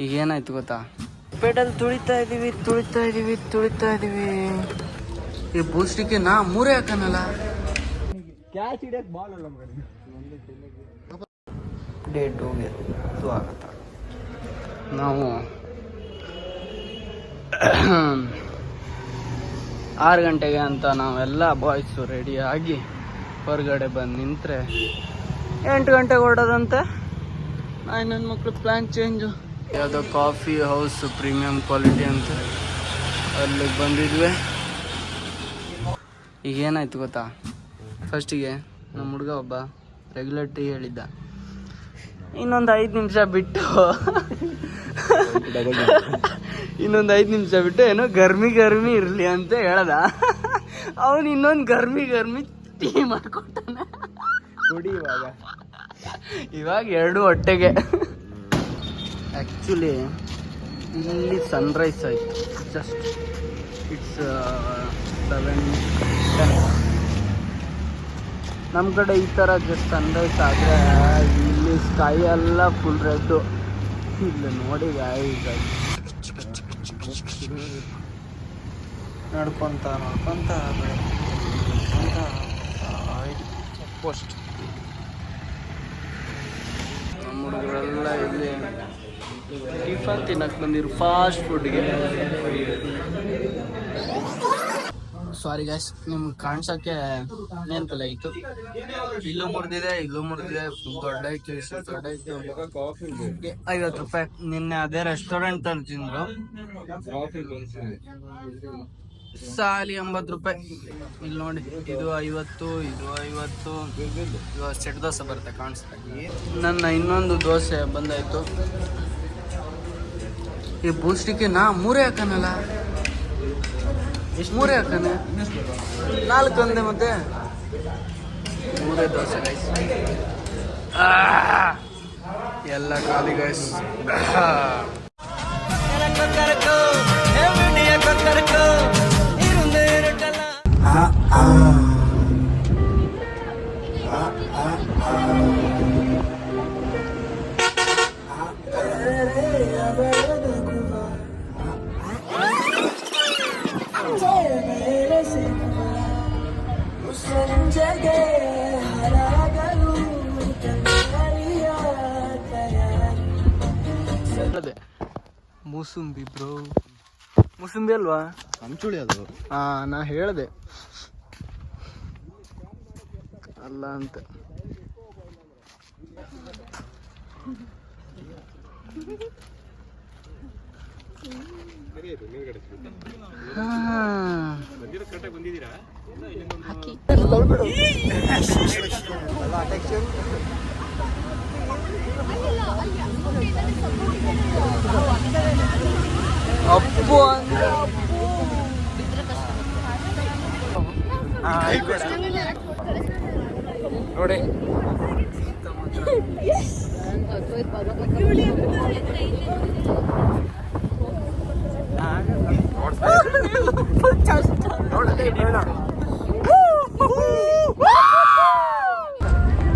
ಈಗ ಏನಾಯ್ತು ಗೊತ್ತಾ, ಪೆಡಲ್ ತುಳಿತಾ ಇದೀವಿ. ಈ ಬೂಸ್ಟಿಗೆ ನಾ 3 ಹಾಕನಲ್ಲ. ಕ್ಯಾಚ್ ಹಿಡಿಯಕ್ ಬಾಲ್ ಅಲ್ಲ ಡೇ 2ಗೆ ಸ್ವಾಗತ. ನಾವು 6 ಗಂಟೆಗೆ ಅಂತ ನಾವೆಲ್ಲ ಬಾಯ್ಸು ರೆಡಿಯಾಗಿ ಹೊರಗಡೆ ಬಂದು ನಿಂತರೆ 8 ಗಂಟೆಗೆ ಹೊರಡೋದಂತೆ. ನನ್ನ ಮಕ್ಕಳು ಪ್ಲ್ಯಾನ್ ಚೇಂಜು. ಯಾವುದೋ ಕಾಫಿ ಹೌಸ್ ಪ್ರೀಮಿಯಂ ಕ್ವಾಲಿಟಿ ಅಂತ ಅಲ್ಲಿಗೆ ಬಂದಿದ್ವಿ. ಈಗ ಏನಾಯ್ತು ಗೊತ್ತಾ, ಫಸ್ಟಿಗೆ ನಮ್ಮ ಹುಡುಗ ಒಬ್ಬ ರೆಗ್ಯುಲರ್ ಟೀ ಹೇಳಿದ್ದ. ಇನ್ನೊಂದು 5 ನಿಮಿಷ ಬಿಟ್ಟು ಏನೋ ಗರ್ಮಿ ಇರಲಿ ಅಂತ ಹೇಳ್ದ. ಅವನು ಇನ್ನೊಂದು ಗರ್ಮಿ ಟೀ ಮಾಡ್ಕೊತಾನೆ. ಕುಡಿ ಇವಾಗ 2 ಹೊಟ್ಟೆಗೆ. ಆ್ಯಕ್ಚುಲಿ ಇಲ್ಲಿ ಸನ್ರೈಸ್ ಆಯಿತು. Just it's 7:10. ನಮ್ಮ ಕಡೆ ಈ ಥರ ಜಸ್ಟ್ ಸನ್ರೈಸ್ ಆದರೆ ಇಲ್ಲಿ ಸ್ಕೈ ಎಲ್ಲ ಫುಲ್ ರೆಡ್ಡು. ಇಲ್ಲಿ ನೋಡಿ ಗಾಯ್ಸ್, ನಡ್ಕೊತ ಚೆಕ್ ಪೋಸ್ಟ್. ನಮ್ಮ ಹುಡುಗರೆಲ್ಲ ಇಲ್ಲಿ ಟಿಫನ್ ತಿನ್ನಕ್ಕೆ ಬಂದಿರು ಫಾಸ್ಟ್ ಫುಡ್ಗೆ. ಸಾರಿ ಗೈಸ್, ನಿಮ್ಗೆ ಕಾಣ್ಸೋಕ್ಕೆ ನೆನಪಿಲ್ಲ ಇತ್ತು. ಇಲ್ಲೂ ಮುರಿದಿದೆ ಫುಲ್ ದೊಡ್ಡ ಐತೆ. 50 ರೂಪಾಯಿ. ನಿನ್ನೆ ಅದೇ ರೆಸ್ಟೋರೆಂಟ್ ಅಲ್ಲಿ ತಿಂದ್ರು, ಸಾಲಿ 80 ರೂಪಾಯಿ. ಇಲ್ಲಿ ನೋಡಿ, ಇದು 50, ಇವಾಗ ಸೆಟ್ ದೋಸೆ ಬರುತ್ತೆ ಕಾಣಿಸ್ತಾ. ನನ್ನ ಇನ್ನೊಂದು ದೋಸೆ ಬಂದಾಯ್ತು. ಈ ಬೂಸ್ಟಿಗೆ ನಾ 3 ಹಾಕನಲ್ಲ. ಎಷ್ಟು 3 ಹಾಕನೆ? 4 ಅಂದೆ ಮತ್ತೆ 3 ದೋಸೆ ಗೈಸ್. ಎಲ್ಲ ಖಾಲಿ ಗೈಸ್. ಮೂಸುಂಬಿ ಬ್ರೋ, ಮೂಸುಂಬಿ ಅಲ್ವಾ? ಹಂಚುಳಿ ಅದು. ನಾ ಹೇಳ್ದೆ ಅಲ್ಲ ಅಂತ. ಅಪ್ಪು ನೋಡಿ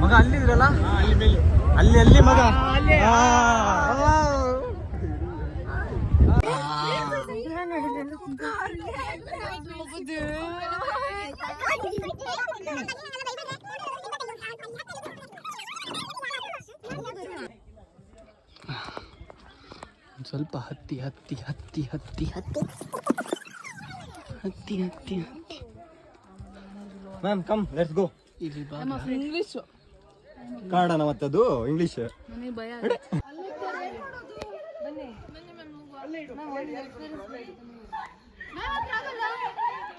ಮಗ ಅಲ್ಲಿದ್ರಲ್ಲ, ಅಲ್ಲಿ ಮಗ. ಸ್ವಲ್ಪ ಹತ್ತಿ. Ma'am come let's go. ಇಲ್ಲಿ ಇಂಗ್ಲಿಷ್ ಕನ್ನಡ ಮತ್ತದು ಇಂಗ್ಲಿಷ್.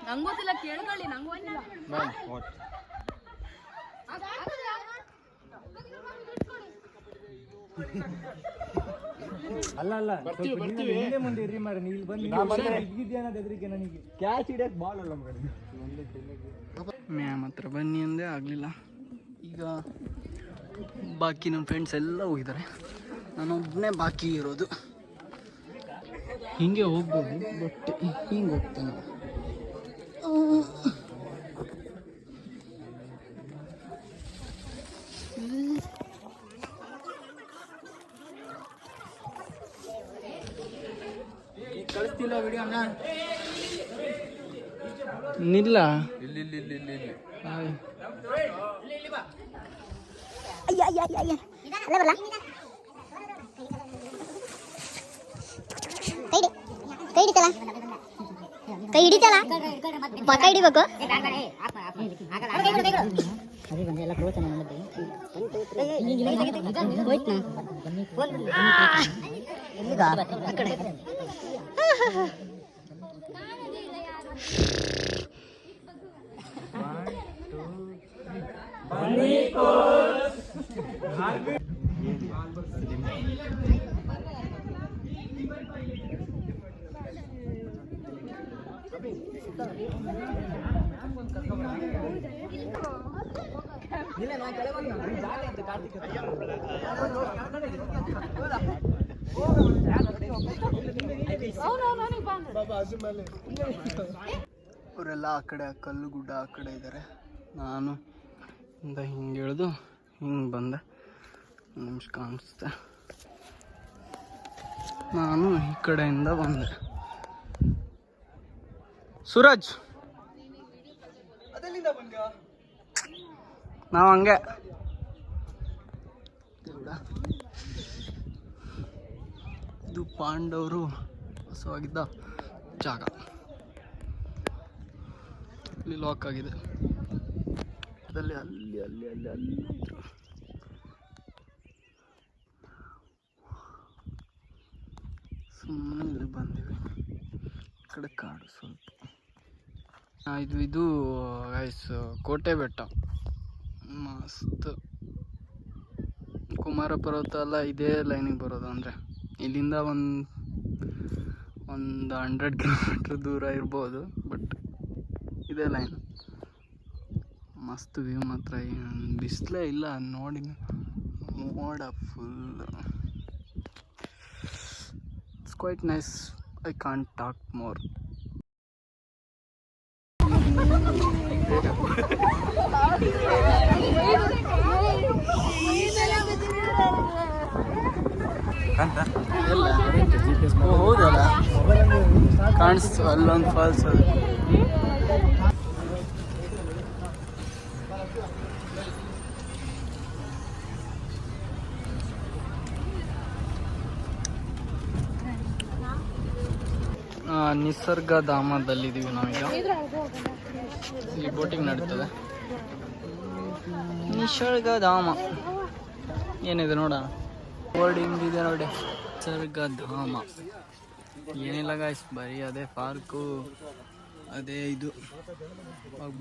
ನಂಗೆ ಗೊತ್ತಿಲ್ಲ, ಕೇಳ್ಕೊಳ್ಳಿ. ನಂಗೆ ಅಲ್ಲ ಹಿಂದೆ ಮುಂದೆ ಇರ್ರಿ ಮಾರ. ನೀವು ಇಲ್ಲಿ ಬಂದು ಅನ್ನೋದ್ರಿಗೆ ನನಗೆ ಕ್ಯಾಚ್ ಹಿಡಿಯಕ್ ಬಾಲ್ ಅಲ್ಲ ಮಗ. ಮ್ಯಾಮ್ ಹತ್ರ ಬನ್ನಿ ಅಂದೆ, ಆಗಲಿಲ್ಲ. ಈಗ ಬಾಕಿ ನಮ್ಮ ಫ್ರೆಂಡ್ಸ್ ಎಲ್ಲ ಹೋಗಿದ್ದಾರೆ, ನಾನೊಬ್ಬನೇ ಬಾಕಿ ಇರೋದು. ಹಿಂಗೆ ಹೋಗ್ಬೋದು, ಬಟ್ ಹಿಂಗೆ ಹೋಗ್ತಾನೆ. ಕಳಿಸ್ತಿಲ್ಲ ವಿಡಿಯೋನ. ನಿಲ್ಲ ಇಲ್ಲಿ ಹಾಯ್. ಕೈ ಹಿಡಿತಲ್ಲ ಪಕ್ಕ ಹಿಡಿಬೇಕು. ಅವರೆಲ್ಲ ಆ ಕಡೆ ಕಲ್ಲು ಗುಡ್ಡ ಆ ಕಡೆ ಇದ್ದಾರೆ. ನಾನು ಹಿಂಗೆ ಇಳಿದು ಹಿಂಗೆ ಬಂದೆ. ನಿಮಿಷ ಕಾಣಿಸುತ್ತೆ. ನಾನು ಈ ಕಡೆಯಿಂದ ಬಂದೆ. ಸೂರಜ್ ನಾವು ಹಂಗೆ ಇದು ಪಾಂಡವರು ವಾಸವಾಗಿದ್ದ ಜಾಗ. ಇಲ್ಲಿ ಲಾಕ್ ಆಗಿದೆ. ಅಲ್ಲಿ ಅಲ್ಲಿ ಅಲ್ಲಿ ಅಲ್ಲಿ ಅಲ್ಲಿ ಸುಮ್ಮನೆ ಇಲ್ಲಿ ಬಂದಿವಿ. ಈ ಕಡೆ ಕಾಡು ಸ್ವಲ್ಪ. ಇದು ಗೈಸ್ ಕೋಟೆ ಬೆಟ್ಟ ಮಸ್ತ್. ಕುಮಾರ ಪರ್ವತ ಎಲ್ಲ ಇದೇ ಲೈನಿಗೆ ಬರೋದು. ಅಂದರೆ ಇಲ್ಲಿಂದ ಒಂದು 100 ಕಿಲೋಮೀಟ್ರ್ ದೂರ ಇರ್ಬೋದು, ಬಟ್ ಇದೇ ಲೈನ್. ಮಸ್ತ್ ವ್ಯೂ ಮಾತ್ರ. ಬಿಸಿಲೇ ಇಲ್ಲ ನೋಡಿ, ಮೋಡ full. It's quite nice. I can't talk more. ಹೌದಲ್ಲ, ಕಾಣಿಸ್ತು ಅಲ್ಲೊಂದು ಫಾಲ್ಸ್. ಅದು ನಿಸರ್ಗ ಧಾಮದಲ್ಲಿದ್ದೀವಿ ನಾವೀಗ. ಇಲ್ಲಿ ಬೋಟಿಂಗ್ ನಡೀತದೆ. ನಿಸರ್ಗ ಧಾಮ ಏನಿದೆ ನೋಡ, ಬೋರ್ಡಿಂಗ್ ಇದೆ ನೋಡಿ. ನಿಸರ್ಗ ಧಾಮ ಏನಿಲ್ಲ ಗಾಯ್ಸ್, ಬರೀ ಅದೇ ಪಾರ್ಕು, ಅದೇ ಇದು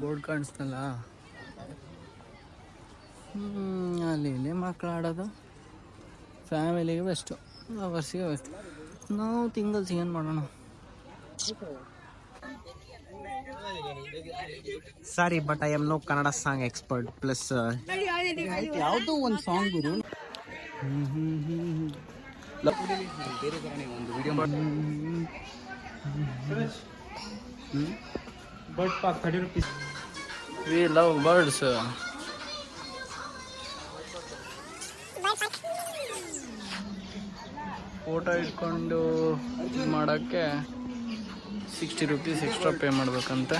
ಬೋರ್ಡ್ ಕಾಣಿಸ್ತಲ್ಲ, ಅಲ್ಲಿ ಇಲ್ಲಿ ಮಕ್ಕಳು ಆಡೋದು. ಫ್ಯಾಮಿಲಿಗೆ ಬೆಸ್ಟು, ಲವರ್ಸಿಗೆ ಬೆಸ್ಟ್. ನಾವು ತಿಂಗಲ್ಸ್ ಏನು ಮಾಡೋಣ. Sorry but I am no Kannada song expert. Plus ಯಾವುದೋ ಒಂದು ಸಾಂಗ್ ಗುರು. Bird park 30 rupees. We love birds. Photo ಇಟ್ಕೊಂಡು ಮಾಡೋಕ್ಕೆ 60 rupees ಎಕ್ಸ್ಟ್ರಾ ಪೇ ಮಾಡ್ಬೇಕಂತೆ.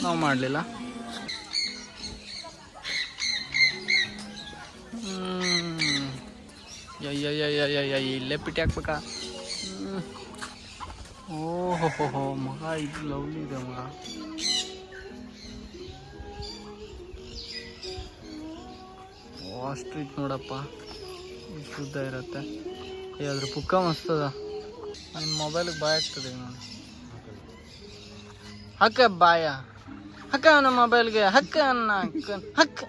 ನಾವು ಮಾಡಲಿಲ್ಲ. ಇಲ್ಲೇ ಪಿಟಿ ಹಾಕ್ಬೇಕಾ? ಓಹೋ ಮಗ, ಇದು ಲವ್ಲಿ ಇದೆ ಮಗ. ಆಸ್ಟ್ರಿಚ್ ನೋಡಪ್ಪ, ಶುದ್ಧ ಇರತ್ತೆ. ಅದ್ರ ಪುಕ್ಕ ಮಸ್ತದ. ನಿನ್ನ ಮೊಬೈಲಿಗೆ ಬಾಯ್ ಆಗ್ತದೆ ನೋಡಿ. ಹಕ್ಕ ಬಾಯ ಹಕ್ಕ ನಮ್ಮ ಮೊಬೈಲ್ಗೆ ಹಕ್ಕ ಅನ್ನ ಹಕ್ಕ.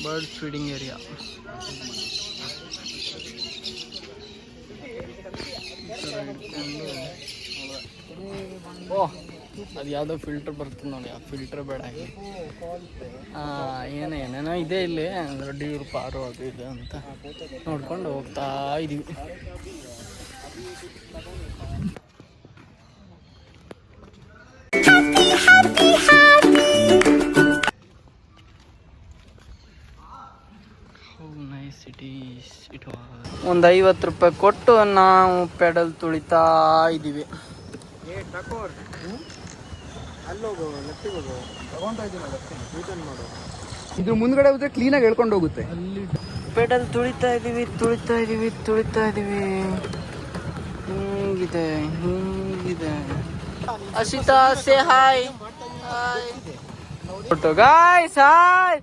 Bird feeding area. ಓಹ್, ಅದು ಯಾವುದೋ ಫಿಲ್ಟರ್ ಬರ್ತದೆ ನೋಡಿ, ಆ ಫಿಲ್ಟರ್ ಬೇಡ. ಏನೇನೋ ಇದೆ ಇಲ್ಲಿ, ದೊಡ್ಡ ಪಾರು ಅದು ಇದು ಅಂತ ನೋಡ್ಕೊಂಡು ಹೋಗ್ತಾ ಇದೀವಿ. Nice cities it was. ಒಂದು 50 ರೂಪಾಯಿ ಕೊಟ್ಟು ನಾವು ಪೆಡಲ್ ತುಳಿತಾ ಇದ್ದೀವಿ. ಇದು ಮುಂದ್ಗಡೆ ಹೋದ್ರೆ ಕ್ಲೀನಾಗಿ ಹೇಳ್ಕೊಂಡು ಹೋಗುತ್ತೆ. ಪೆಡಲ್ ತುಳಿತಾ ಇದ್ದೀವಿ. ಹಿಂಗಿದೆ Ashita say hi photo guys. Hi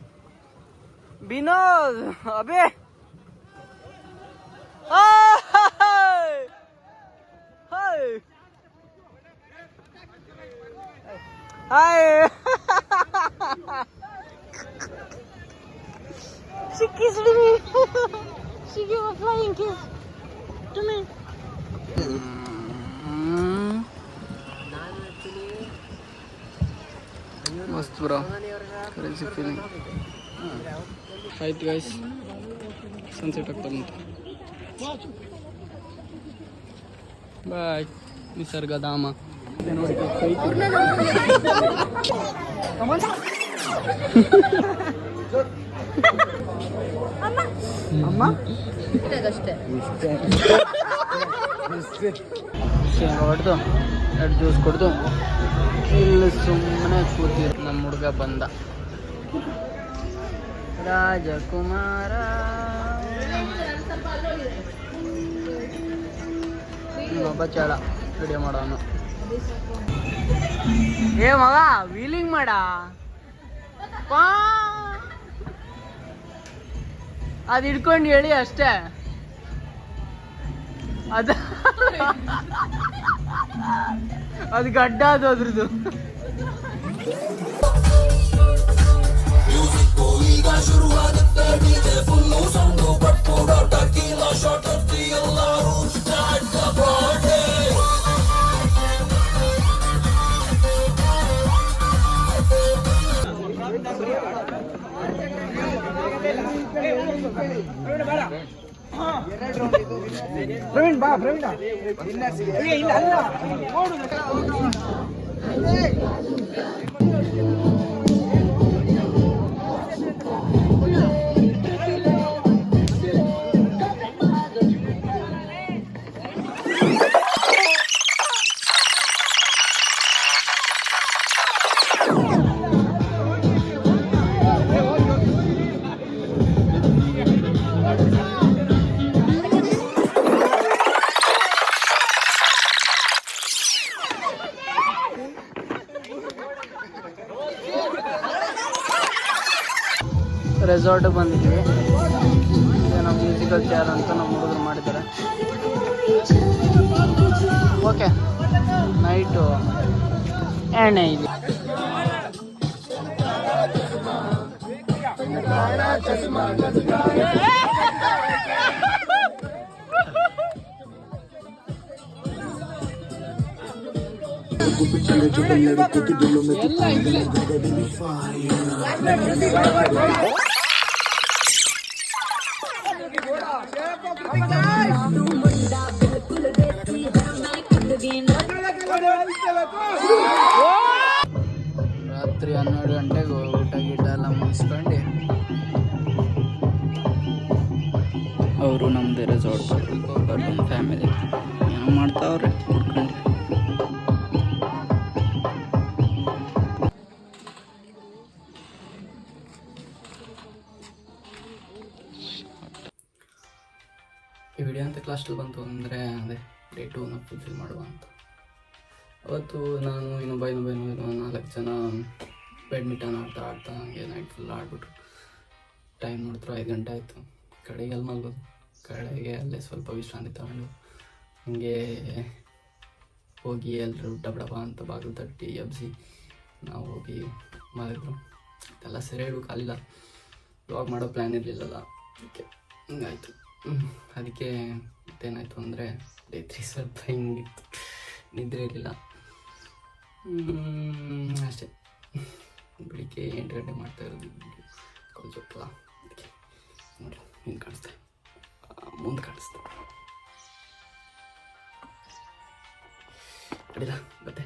Vinod ಅಬೇ hi hi hi. She kissed me. She gave a flying kiss to me. ಮಸ್ತ್ ಬ್ರೋ, ಕ್ರೇಜಿ ಫೀಲಿಂಗ್. ಆಯ್ತು ಗೈಸ್, ಸನ್ಸೆಟ್ ಆಗ್ತಾ ಬಂತು. ಬಾಯ್ ನಿಸರ್ಗಧಾಮ. ಅಮ್ಮ ಹೊಡೆದು 2 ಜ್ಯೂಸ್ ಕುಡ್ದು ಇಲ್ಲಿ ಸುಮ್ಮನೆ ಕೂತಿರು. ನಮ್ಮ ಹುಡುಗ ಬಂದ, ರಾಜಕುಮಾರ. ಇನ್ನೊಬ್ಬ ಚಾಳ ವಿಡಿಯೋ ಮಾಡೋನು. ಏ ಮಗ ವೀಲಿಂಗ್ ಮಾಡ, ಅದು ಹಿಡ್ಕೊಂಡು ಹೇಳಿ ಅಷ್ಟೇ. ಅದು ಗಡ್ಡ ಅದು ಅದ್ರದ್ದು. ಪ್ರವೀಣ್ ಬಾ, ಪ್ರವೀಣ ಇಲ್ಲ ಅಲ್ಲ. ರೆಸಾರ್ಟ್ ಬಂದಿದ್ದೀವಿ. ಏನೋ ಮ್ಯೂಸಿಕಲ್ ಚೇರ್ ಅಂತ ನಮ್ಮ ಹುಡುಗರು ಮಾಡಿದ್ದಾರೆ. ಓಕೆ, ನೈಟು ಎಣ್ಣೆ ಇದೆ. ರಾತ್ರಿ 12 ಗಂಟೆಗೆ ಊಟ ಗೀಟ ಎಲ್ಲ ಮುಗಿಸ್ಕೊಂಡು ಅವರು ನಮ್ಮದೇ ರೆಸಾರ್ಟ್ ನಮ್ಮ ಫ್ಯಾಮಿಲಿ ಏನೋ ಮಾಡ್ತಾವ್ರೆ ಕುಡ್ಕೊಂಡು. ಈ ವಿಡಿಯೋ ಅಂತ ಲಾಸ್ಟಲ್ಲಿ ಬಂತು ಅಂದರೆ ಅದೇ ಡೇ 2ನ ಫುಲ್ಫಿಲ್ ಮಾಡುವ ಅಂತ. ಅವತ್ತು ನಾನು ಇನ್ನೊಬ್ಬ 4 ಜನ ಬ್ಯಾಡ್ಮಿಂಟನ್ ಆಡ್ತಾ ಹಂಗೆ ನೈಟ್ ಫುಲ್ ಆಡ್ಬಿಟ್ರು. ಟೈಮ್ ನೋಡಿದ್ರು 5 ಗಂಟೆ ಆಯಿತು. ಕಡೆಗೆ ಅಲ್ಲಿ ಮಲ್ಗೋದು, ಕಡೆಗೆ ಅಲ್ಲೇ ಸ್ವಲ್ಪ ವಿಶ್ರಾಂತಿ ತಗೊಂಡು ಹಂಗೆ ಹೋಗಿ ಎಲ್ಲರೂ ಡಬಡಬ ಅಂತ ಬಾಗಿಲು ತಟ್ಟಿ ಎಬ್ಸಿ ನಾವು ಹೋಗಿ ಮಲಗಿದ್ರು. ಇದೆಲ್ಲ ಸೆರೆ ಕಾಲಿಲ್ಲ, ವ್ಲಾಗ್ ಮಾಡೋ ಪ್ಲ್ಯಾನ್ ಇರಲಿಲ್ಲಲ್ಲ, ಅದಕ್ಕೆ ಹಿಂಗಾಯಿತು. ಅದಕ್ಕೆ ಮತ್ತೇನಾಯಿತು ಅಂದರೆ ಡೇ 3 ಸ್ವಲ್ಪ ಹಿಂಗಿತ್ತು, ನಿದ್ರೆ ಇರಲಿಲ್ಲ ಅಷ್ಟೇ. ಬೆಳಿಗ್ಗೆ 8 ಗಂಟೆ ಮಾಡ್ತಾ ಇರೋದು ಕೊಲ್ಜೋಕ್ಕಲ್ಲ. ಅದಕ್ಕೆ ನೋಡಿ ಹಿಂಗೆ ಕಾಣಿಸ್ತೆ, ಮುಂದೆ ಕಾಣಿಸ್ತೆ ಅಡಿಲ್ಲ ಮತ್ತೆ.